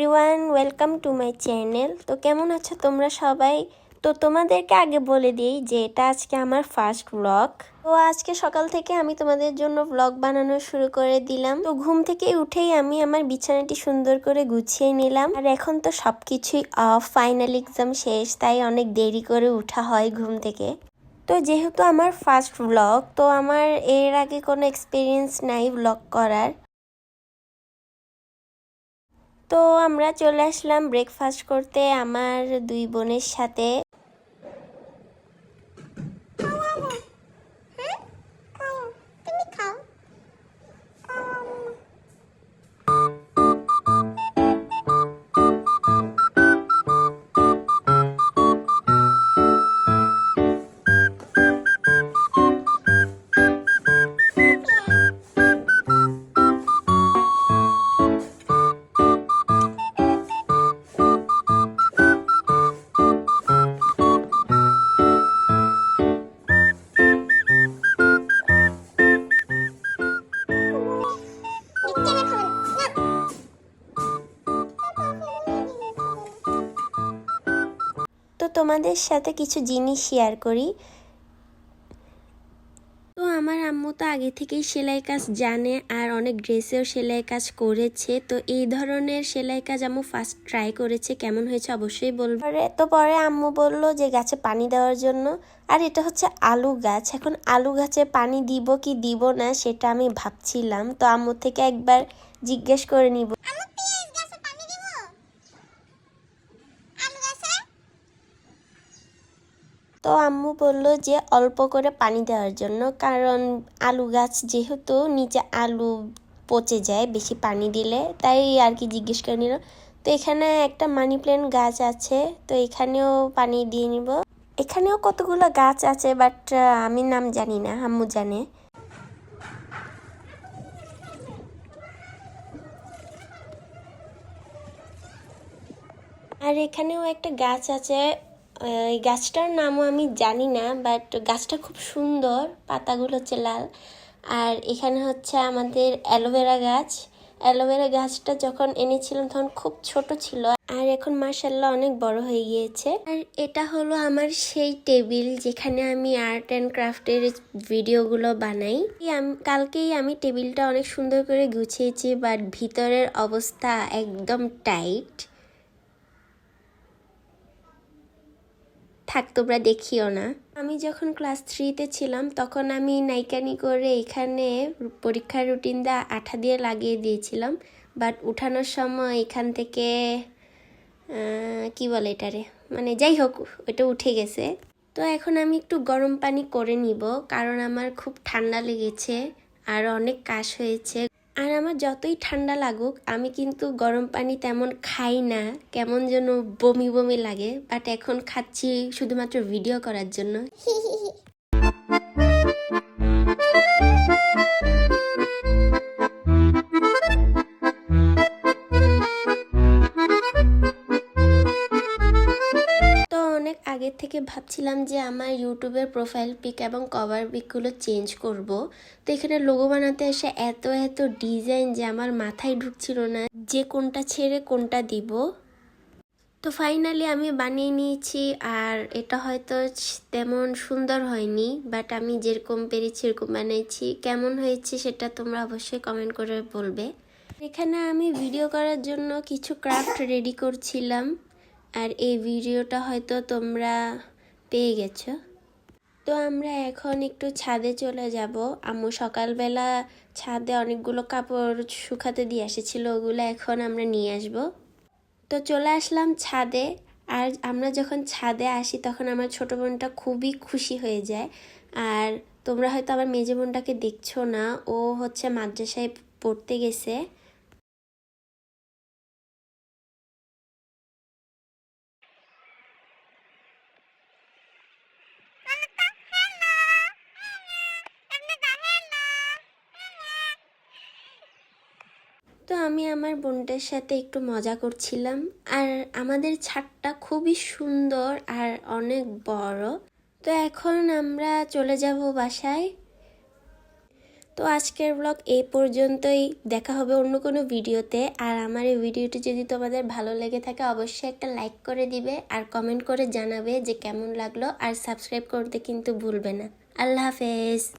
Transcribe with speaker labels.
Speaker 1: Everyone, welcome to my channel. তো কেমন আছো তোমরা সবাই? তো তোমাদেরকে আগে বলে দিই যে এটা আজকে আমার ফার্স্ট ব্লগ। তো আজকে সকাল থেকে আমি তোমাদের জন্য ব্লগ বানানো শুরু করে দিলাম। তো ঘুম থেকে উঠেই আমি আমার বিছানাটি সুন্দর করে গুছিয়ে নিলাম। আর এখন তো সবকিছুই অফ, ফাইনাল এক্সাম শেষ, তাই অনেক দেরি করে উঠা হয় ঘুম থেকে। তো যেহেতু আমার ফার্স্ট ব্লগ, তো আমার এর আগে কোনো এক্সপিরিয়েন্স নাই ব্লগ করার। তো আমরা চলে আসলাম ব্রেকফাস্ট করতে আমার দুই বোনের সাথে। তো তোমাদের সাথে কিছু জিনিস শেয়ার করি। তো আমার আম্মু তো আগে থেকেই সেলাই কাজ জানে আর অনেক ড্রেসেও সেলাই কাজ করেছে। তো এই ধরনের সেলাই কাজ আম্মু ফার্স্ট ট্রাই করেছে, কেমন হয়েছে অবশ্যই বলবো। তো পরে আম্মু বলল যে গাছে পানি দেওয়ার জন্য। আর এটা হচ্ছে আলু গাছ। এখন আলু গাছে পানি দিব কি দিব না সেটা আমি ভাবছিলাম। তো আম্মু থেকে একবার জিজ্ঞেস করে নিব। তো আম্মু বলল যে অল্প করে পানি দেওয়ার জন্য, কারণ আলু গাছ যেহেতু নিচে আলু পচে যায় বেশি পানি দিলে, তাই আর কি জিজ্ঞেস করে নিল। তো এখানে একটা মানি প্ল্যান্ট গাছ আছে, তো এখানেও পানি দিয়ে নিব। এখানেও কতগুলো গাছ আছে, বাট আমি নাম জানি না, আম্মু জানে। আর এখানেও একটা গাছ আছে, এই গাছটার নামও আমি জানি না, বাট গাছটা খুব সুন্দর, পাতাগুলো হচ্ছে লাল। আর এখানে হচ্ছে আমাদের অ্যালোভেরা গাছ। অ্যালোভেরা গাছটা যখন এনেছিলাম তখন খুব ছোট ছিল, আর এখন মাশাআল্লাহ অনেক বড় হয়ে গিয়েছে। আর এটা হলো আমার সেই টেবিল যেখানে আমি আর্ট অ্যান্ড ক্রাফটের ভিডিওগুলো বানাই। কালকেই আমি টেবিলটা অনেক সুন্দর করে গুছিয়েছি, বাট ভিতরের অবস্থা একদম টাইট। থাক, তোমরা দেখিও না। আমি যখন ক্লাস 3-তে ছিলাম তখন আমি নাইকানি করে এখানে পরীক্ষার রুটিনটা আঠা দিয়ে লাগিয়ে দিয়েছিলাম, বাট উঠানোর সময় এখান থেকে কি বলে এটারে, মানে যাই হোক ওটা উঠে গেছে। তো এখন আমি একটু গরম পানি করে নিব, কারণ আমার খুব ঠান্ডা লেগেছে আর অনেক কাশ হয়েছে। আর আমার যতই ঠান্ডা লাগুক আমি কিন্তু গরম পানি তেমন খাই না, কেমন যেন বমি বমি লাগে, বাট এখন খাচ্ছি শুধুমাত্র ভিডিও করার জন্য। আগের থেকে ভাবছিলাম যে আমার ইউটিউবের প্রোফাইল পিক এবং কভার পিকগুলো চেঞ্জ করব। তো এখানে লোগো বানাতে এসে এত এত ডিজাইন যে আমার মাথায় ঢুকছিল না যে কোনটা ছেড়ে কোনটা দিব। তো ফাইনালি আমি বানিয়ে নিয়েছি, আর এটা হয়তো তেমন সুন্দর হয়নি, বাট আমি যেরকম পেরেছি এরকম বানিয়েছি। কেমন হয়েছে সেটা তোমরা অবশ্যই কমেন্ট করে বলবে। এখানে আমি ভিডিও করার জন্য কিছু ক্রাফট রেডি করছিলাম, আর এই ভিডিওটা হয়তো তোমরা পেয়ে গেছো। তো আমরা এখন একটু ছাদে চলে যাব। আম্মু সকালবেলা ছাদে অনেকগুলো কাপড় শুকাতে দিয়ে এসেছিল, ওগুলো এখন আমরা নিয়ে আসব। তো চলে আসলাম ছাদে। আর আমরা যখন ছাদে আসি তখন আমার ছোট বোনটা খুবই খুশি হয়ে যায়। আর তোমরা হয়তো আমার মেজে বোনটাকে দেখছো না, ও হচ্ছে মাদ্রাসায় পড়তে গেছে। তো আমি আমার বোনটার সাথে একটু মজা করছিলাম। আর আমাদের ছাদটা খুবই সুন্দর আর অনেক বড়। তো এখন আমরা চলে যাব বাসায়। তো তো আজকের ব্লগ এই পর্যন্তই, দেখা হবে অন্য কোনো ভিডিওতে। আর আমার এই ভিডিওটি যদি তোমাদের ভালো লেগে থাকে অবশ্যই একটা লাইক করে দিবে আর কমেন্ট করে জানাবে যে কেমন লাগলো, আর সাবস্ক্রাইব করতে কিন্তু ভুলবে না। আল্লাহ হাফেজ।